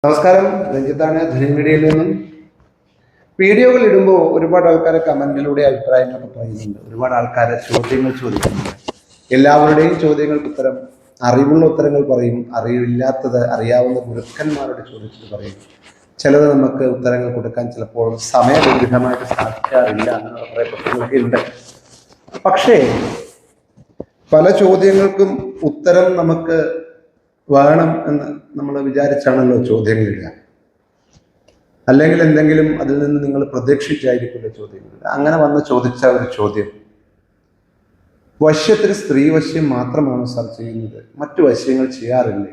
നമസ്കാരം, രഞ്ജിത്താണ് ധനി മീഡിയയിൽ നിന്നും. വീഡിയോകൾ ഇടുമ്പോൾ ഒരുപാട് ആൾക്കാരെ കമന്റിലൂടെ അഭിപ്രായങ്ങളൊക്കെ പറയുന്നുണ്ട്, ഒരുപാട് ആൾക്കാരെ ചോദ്യങ്ങൾ ചോദിക്കുന്നുണ്ട്. എല്ലാവരുടെയും ചോദ്യങ്ങൾക്ക് ഉത്തരം, അറിവുള്ള ഉത്തരങ്ങൾ പറയും, അറിവില്ലാത്തത് അറിയാവുന്ന ഗുരുക്കന്മാരോട് ചോദിച്ചിട്ട് പറയും. ചിലത് നമുക്ക് ഉത്തരങ്ങൾ കൊടുക്കാൻ ചിലപ്പോൾ സമയബന്ധിതമായിട്ട് സാധിക്കാറില്ല, എന്നുള്ള കുറേ പ്രശ്നങ്ങളൊക്കെ ഉണ്ട്. പക്ഷേ പല ചോദ്യങ്ങൾക്കും ഉത്തരം നമുക്ക് വേണം എന്ന് നമ്മൾ വിചാരിച്ചാണല്ലോ ചോദ്യങ്ങളില്ല, അല്ലെങ്കിൽ എന്തെങ്കിലും അതിൽ നിന്ന് നിങ്ങൾ പ്രതീക്ഷിച്ചായിരിക്കില്ല ചോദ്യങ്ങളില്ല. അങ്ങനെ വന്ന് ചോദിച്ച ഒരു ചോദ്യം, വശ്യത്തിന് സ്ത്രീ വശ്യം മാത്രമാണോ സാർ ചെയ്യുന്നത്, മറ്റു വശ്യങ്ങൾ ചെയ്യാറില്ലേ?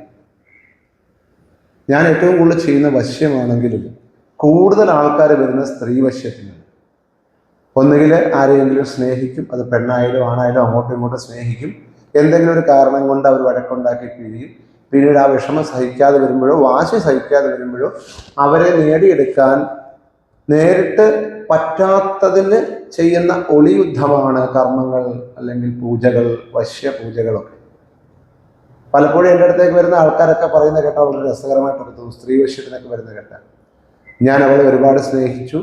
ഞാൻ ഏറ്റവും കൂടുതൽ ചെയ്യുന്ന വശ്യമാണെങ്കിലും കൂടുതൽ ആൾക്കാർ വരുന്ന സ്ത്രീ വശ്യത്തിനാണ്. ഒന്നുകിൽ ആരെയെങ്കിലും സ്നേഹിക്കും, അത് പെണ്ണായാലും ആണായാലും അങ്ങോട്ടും ഇങ്ങോട്ടും സ്നേഹിക്കും. എന്തെങ്കിലും ഒരു കാരണം കൊണ്ട് അവർ വഴക്കുണ്ടാക്കി പിരിയും. പിന്നീട് ആ വിഷമം സഹിക്കാതെ വരുമ്പോഴോ വാശി സഹിക്കാതെ വരുമ്പോഴോ അവരെ നേടിയെടുക്കാൻ നേരിട്ട് പറ്റാത്തതിന് ചെയ്യുന്ന ഒളിയുദ്ധമാണ് കർമ്മങ്ങൾ, അല്ലെങ്കിൽ പൂജകൾ, വശ്യപൂജകളൊക്കെ. പലപ്പോഴും എൻ്റെ അടുത്തേക്ക് വരുന്ന ആൾക്കാരൊക്കെ പറയുന്ന കേട്ടാൽ വളരെ രസകരമായിട്ടൊക്കെ തോന്നും. സ്ത്രീ വശ്യത്തിനൊക്കെ വരുന്ന കേട്ടാൽ, ഞാൻ അവളെ ഒരുപാട് സ്നേഹിച്ചു,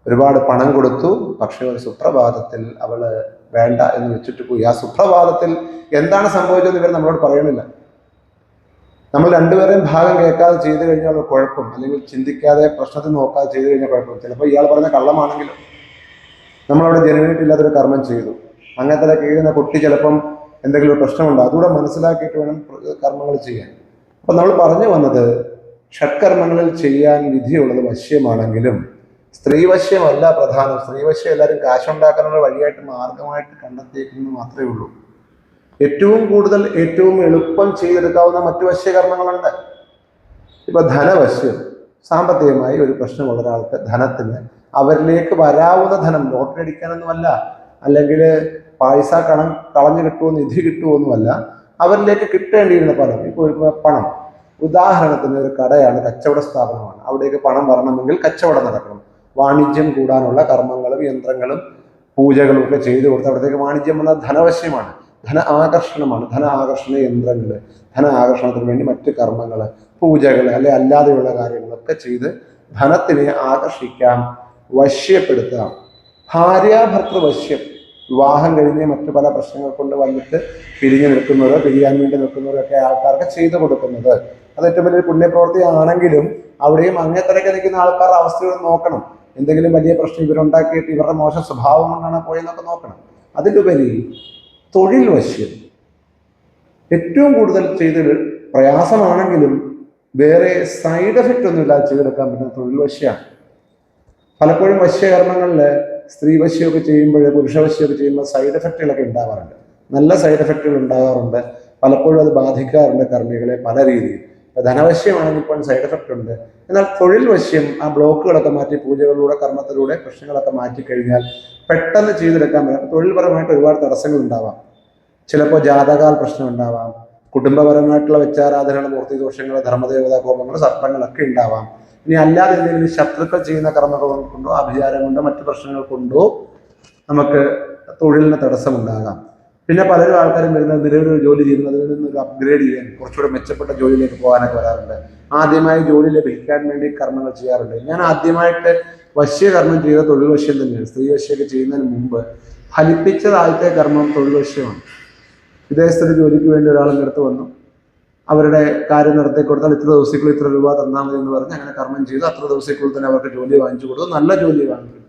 ഒരുപാട് പണം കൊടുത്തു, പക്ഷെ ഒരു സുപ്രഭാതത്തിൽ അവള് വേണ്ട എന്ന് വെച്ചിട്ട് പോയി. ആ സുപ്രഭാതത്തിൽ എന്താണ് സംഭവിച്ചതെന്ന് ഇവർ നമ്മളോട് പറയണില്ല. നമ്മൾ രണ്ടുപേരെയും ഭാഗം കേൾക്കാതെ ചെയ്തു കഴിഞ്ഞാൽ കുഴപ്പം, അല്ലെങ്കിൽ ചിന്തിക്കാതെ പ്രശ്നത്തിൽ നോക്കാതെ ചെയ്തു കഴിഞ്ഞാൽ കുഴപ്പം. ചിലപ്പോൾ ഇയാൾ പറഞ്ഞ കള്ളമാണെങ്കിലും നമ്മളവിടെ ജനുവിനിറ്റില്ലാത്തൊരു കർമ്മം ചെയ്തു. അങ്ങനത്തെ കഴിയുന്ന കുട്ടി ചിലപ്പം എന്തെങ്കിലും ഒരു പ്രശ്നമുണ്ടോ, അതുകൂടെ മനസ്സിലാക്കിയിട്ട് വേണം കർമ്മങ്ങൾ ചെയ്യാൻ. അപ്പം നമ്മൾ പറഞ്ഞു വന്നത്, ഷഡ്കർമ്മങ്ങളിൽ ചെയ്യാൻ വിധിയുള്ളത് വശ്യമാണെങ്കിലും സ്ത്രീവശ്യമല്ല പ്രധാനം. സ്ത്രീവശ്യം എല്ലാവരും കാശുണ്ടാക്കാനുള്ള വഴിയായിട്ട് മാർഗമായിട്ട് കണ്ടെത്തിയിരിക്കുന്നത് മാത്രമേ ഉള്ളൂ. ഏറ്റവും കൂടുതൽ ഏറ്റവും എളുപ്പം ചെയ്തെടുക്കാവുന്ന മറ്റു വശ്യകർമ്മങ്ങളുണ്ട്. ഇപ്പൊ ധനവശ്യം, സാമ്പത്തികമായി ഒരു പ്രശ്നമുള്ള ഒരാൾക്ക് ധനത്തിന് അവരിലേക്ക് വരാവുന്ന ധനം, ലോട്ടറി അടിക്കാനൊന്നുമല്ല, അല്ലെങ്കിൽ പൈസ കളഞ്ഞു കിട്ടുമോ, നിധി കിട്ടുമോന്നുമല്ല, അവരിലേക്ക് കിട്ടേണ്ടിയിരുന്ന പണം. ഇപ്പോൾ ഒരു പണം, ഉദാഹരണത്തിന് ഒരു കടയാണ്, കച്ചവട സ്ഥാപനമാണ്, അവിടേക്ക് പണം വരണമെങ്കിൽ കച്ചവടം നടക്കണം. വാണിജ്യം കൂടാനുള്ള കർമ്മങ്ങളും യന്ത്രങ്ങളും പൂജകളും ഒക്കെ ചെയ്തു കൊടുത്ത് അവിടത്തേക്ക് വാണിജ്യം വന്നാൽ ധനവശ്യമാണ്, ധന ആകർഷണമാണ്. ധന ആകർഷണ യന്ത്രങ്ങൾ, ധന ആകർഷണത്തിന് വേണ്ടി മറ്റ് കർമ്മങ്ങൾ, പൂജകൾ, അല്ലെ അല്ലാതെയുള്ള കാര്യങ്ങളൊക്കെ ചെയ്ത് ധനത്തിനെ ആകർഷിക്കാം, വശ്യപ്പെടുത്താം. ഭാര്യാഭർത്തൃ വശ്യം, വിവാഹം കഴിഞ്ഞ് മറ്റു പല പ്രശ്നങ്ങൾ കൊണ്ട് വന്നിട്ട് പിരിഞ്ഞു നിൽക്കുന്നവരോ പിരിയാൻ വേണ്ടി നിൽക്കുന്നവരോ ഒക്കെ ആൾക്കാർക്ക് ചെയ്തു കൊടുക്കുന്നത്, അത് ഏറ്റവും വലിയൊരു പുണ്യപ്രവൃത്തി ആണെങ്കിലും അവിടെയും അങ്ങേത്തരക്ക് നിൽക്കുന്ന ആൾക്കാരുടെ അവസ്ഥകൾ നോക്കണം. എന്തെങ്കിലും വലിയ പ്രശ്നം ഇവരുണ്ടാക്കിയിട്ട് ഇവരുടെ മോശം സ്വഭാവം കൊണ്ടാണ് പോയെന്നൊക്കെ നോക്കണം. അതിലുപരി തൊഴിൽ വശ്യം ഏറ്റവും കൂടുതൽ ചെയ്ത് പ്രയാസമാണെങ്കിലും വേറെ സൈഡ് എഫക്റ്റ് ഒന്നുമില്ലാതെ ചെയ്തെടുക്കാൻ പറ്റുന്ന തൊഴിൽ വശ്യമാണ്. പലപ്പോഴും വശ്യകർമ്മങ്ങളിൽ സ്ത്രീ വശ്യമൊക്കെ ചെയ്യുമ്പോൾ, പുരുഷവശ്യമൊക്കെ ചെയ്യുമ്പോൾ സൈഡ് എഫക്റ്റുകളൊക്കെ ഉണ്ടാവാറുണ്ട്. നല്ല സൈഡ് എഫക്റ്റുകൾ ഉണ്ടാകാറുണ്ട്. പലപ്പോഴും അത് ബാധിക്കാറുണ്ട് കർമ്മികളെ പല രീതിയിൽ. ധനവശ്യമാണെങ്കിൽ ഇപ്പോൾ സൈഡ് എഫക്റ്റ് ഉണ്ട്. എന്നാൽ തൊഴിൽ വശ്യം, ആ ബ്ലോക്കുകളൊക്കെ മാറ്റി പൂജകളിലൂടെ കർമ്മത്തിലൂടെ പ്രശ്നങ്ങളൊക്കെ മാറ്റിക്കഴിഞ്ഞാൽ പെട്ടെന്ന് ചെയ്തെടുക്കാൻ പറ്റും. തൊഴിൽപരമായിട്ട് ഒരുപാട് തടസ്സങ്ങൾ ഉണ്ടാവാം. ചിലപ്പോൾ ജാതകാൽ പ്രശ്നം ഉണ്ടാവാം, കുടുംബപരമായിട്ടുള്ള വെച്ചാരാധനകൾ, മൂർത്തി ദോഷങ്ങൾ, ധർമ്മദേവതാ കോപങ്ങൾ, സർപ്പങ്ങളൊക്കെ ഉണ്ടാവാം. ഇനി അല്ലാതെ എന്തെങ്കിലും ശത്രുക്കൾ ചെയ്യുന്ന കർമ്മകൾ കൊണ്ടോ അഭിചാരം കൊണ്ടോ മറ്റു പ്രശ്നങ്ങൾ കൊണ്ടോ നമുക്ക് തൊഴിലിന് തടസ്സമുണ്ടാകാം. പിന്നെ പലരും ആൾക്കാരും വരുന്നത് നിലവിലൊരു ജോലി ചെയ്യുന്നതിൽ നിന്നൊരു അപ്ഗ്രേഡ് ചെയ്യാൻ, കുറച്ചുകൂടെ മെച്ചപ്പെട്ട ജോലിയിലേക്ക് പോകാനൊക്കെ വരാറുണ്ട്. ആദ്യമായി ജോലി ലഭിക്കാൻ വേണ്ടി കർമ്മങ്ങൾ ചെയ്യാറുണ്ട്. ഞാൻ ആദ്യമായിട്ട് വശ്യകർമ്മം ചെയ്ത തൊഴിൽ വശ്യം തന്നെയാണ്. സ്ത്രീ വശ്യമൊക്കെ ചെയ്യുന്നതിന് മുമ്പ് ഫലിപ്പിച്ചത് ആദ്യത്തെ കർമ്മം തൊഴിൽ വശ്യമാണ്. വിദേശത്തൊരു ജോലിക്ക് വേണ്ടി ഒരാളിൻ്റെ അടുത്ത് വന്നു, അവരുടെ കാര്യം നടത്തി കൊടുത്താൽ ഇത്ര ദിവസക്കുള്ളിൽ ഇത്ര രൂപ തന്നാൽ മതി എന്ന് പറഞ്ഞ് അങ്ങനെ കർമ്മം ചെയ്തു. അത്ര ദിവസക്കുള്ളിൽ തന്നെ അവർക്ക് ജോലി വാങ്ങിച്ചു കൊടുത്തു, നല്ല ജോലി വാങ്ങിച്ചു.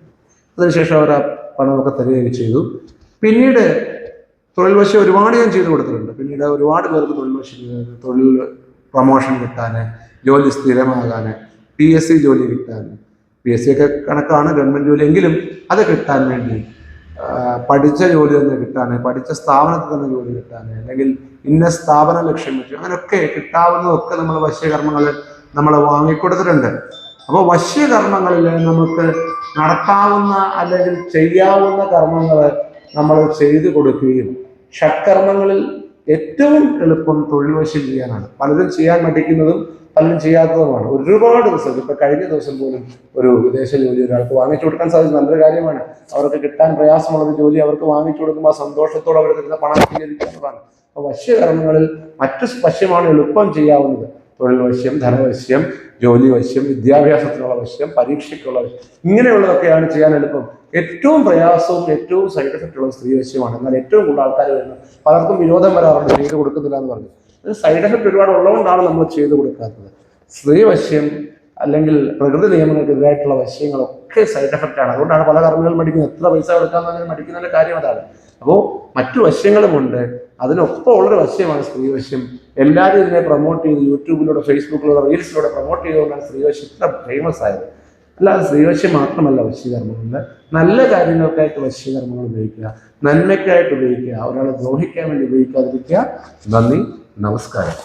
അതിനുശേഷം അവർ ആ പണമൊക്കെ തരികയൊക്കെ ചെയ്തു. പിന്നീട് തൊഴിൽ വശ്യം ഒരുപാട് ഞാൻ ചെയ്തു കൊടുത്തിട്ടുണ്ട്. പിന്നീട് ഒരുപാട് പേർക്ക് തൊഴിൽ പ്രൊമോഷൻ കിട്ടാൻ, ജോലി സ്ഥിരമാകാൻ, PSC ജോലി കിട്ടാൻ, PSC ഒക്കെ കണക്കാണ്, ഗവൺമെൻറ് ജോലി എങ്കിലും അത് കിട്ടാൻ വേണ്ടി, പഠിച്ച ജോലി തന്നെ കിട്ടാൻ, പഠിച്ച സ്ഥാപനത്തിൽ തന്നെ ജോലി കിട്ടാൻ, അല്ലെങ്കിൽ ഇന്ന സ്ഥാപനം ലക്ഷ്യം വെച്ചു, അങ്ങനെയൊക്കെ കിട്ടാവുന്നതൊക്കെ നമ്മൾ വശ്യകർമ്മങ്ങൾ നമ്മൾ വാങ്ങിക്കൊടുത്തിട്ടുണ്ട്. അപ്പോൾ വശ്യകർമ്മങ്ങളിൽ നമുക്ക് നടത്താവുന്ന അല്ലെങ്കിൽ ചെയ്യാവുന്ന കർമ്മങ്ങൾ നമ്മൾ ചെയ്തു കൊടുക്കുകയും, ഷഡ്കർമ്മങ്ങളിൽ ഏറ്റവും എളുപ്പം തൊഴിൽ വശ്യം ചെയ്യാനാണ്. പലരും ചെയ്യാൻ മടിക്കുന്നതും പലരും ചെയ്യാത്തതുമാണ്. ഒരുപാട് ദിവസം, ഇപ്പൊ കഴിഞ്ഞ ദിവസം പോലും ഒരു വിദേശ ജോലി ഒരാൾക്ക് വാങ്ങിച്ചു കൊടുക്കാൻ സാധിക്കും, നല്ലൊരു കാര്യമാണ്. അവർക്ക് കിട്ടാൻ പ്രയാസമുള്ളൊരു ജോലി അവർക്ക് വാങ്ങിച്ചു കൊടുക്കുമ്പോൾ ആ സന്തോഷത്തോടെ അവർ തരുന്ന പണം സ്വീകരിക്കുന്നതാണ്. അപ്പൊ വശ്യകർമ്മങ്ങളിൽ മറ്റു വശ്യമാണ് എളുപ്പം ചെയ്യാവുന്നത്. തൊഴിൽ വശ്യം, ധനവശ്യം, ജോലി വശ്യം, വിദ്യാഭ്യാസത്തിനുള്ള വശ്യം, പരീക്ഷയ്ക്കുള്ള വശ്യം, ഇങ്ങനെയുള്ളതൊക്കെയാണ് ചെയ്യാൻ എളുപ്പം. ഏറ്റവും പ്രയാസവും ഏറ്റവും സൈഡ് എഫക്റ്റ് ഉള്ള സ്ത്രീ വശ്യമാണ്. എന്നാൽ ഏറ്റവും കൂടുതൽ ആൾക്കാർ വരുന്നത്, പലർക്കും വിരോധം വരാറുണ്ട് ചെയ്ത് കൊടുക്കുന്നില്ല എന്ന് പറഞ്ഞു. സൈഡ് എഫക്റ്റ് ഒരുപാട് ഉള്ളതുകൊണ്ടാണ് നമ്മൾ ചെയ്ത് കൊടുക്കാത്തത്. സ്ത്രീ വശ്യം അല്ലെങ്കിൽ പ്രകൃതി നിയമങ്ങൾക്കെതിരായിട്ടുള്ള വശ്യങ്ങളൊക്കെ സൈഡ് എഫക്റ്റ് ആണ്. അതുകൊണ്ടാണ് പല കർമ്മികൾ മടിക്കുന്നത്. എത്ര പൈസ കൊടുക്കാമെന്ന് മടിക്കുന്നതിന്റെ കാര്യം അതാണ്. അപ്പോൾ മറ്റു വശ്യങ്ങളുമുണ്ട്, അതിനൊപ്പം ഉള്ളൊരു വശ്യമാണ് സ്ത്രീ വശ്യം. എല്ലാവരും ഇതിനെ പ്രൊമോട്ട് ചെയ്ത് യൂട്യൂബിലൂടെ, ഫേസ്ബുക്കിലൂടെ, റീൽസിലൂടെ പ്രൊമോട്ട് ചെയ്തുകൊണ്ടാണ് സ്ത്രീ വശ്യം ഇത്ര ഫേമസ് ആയത്. അല്ലാതെ സ്ത്രീവശ്യം മാത്രമല്ല വശ്യകർമ്മമുണ്ട്. നല്ല കാര്യങ്ങൾക്കായിട്ട് വശ്യകർമ്മങ്ങൾ ഉപയോഗിക്കുക, നന്മയ്ക്കായിട്ട് ഉപയോഗിക്കുക, ഒരാളെ ദ്രോഹിക്കാൻ വേണ്ടി ഉപയോഗിക്കാതിരിക്കുക. നന്ദി, നമസ്കാരം.